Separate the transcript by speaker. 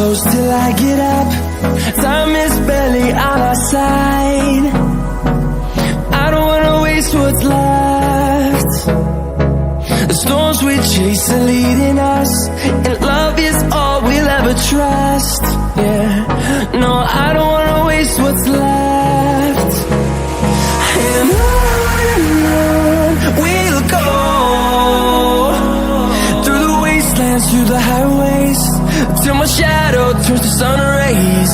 Speaker 1: close till I get up. Time is barely on our side. I don't wanna waste what's left. The storms we chase are leading us, and love is all we'll ever trust. Yeah, no, I don't wanna waste what's left. And on we'll go, through the wastelands, through the highways, till my shadow turns to sun rays.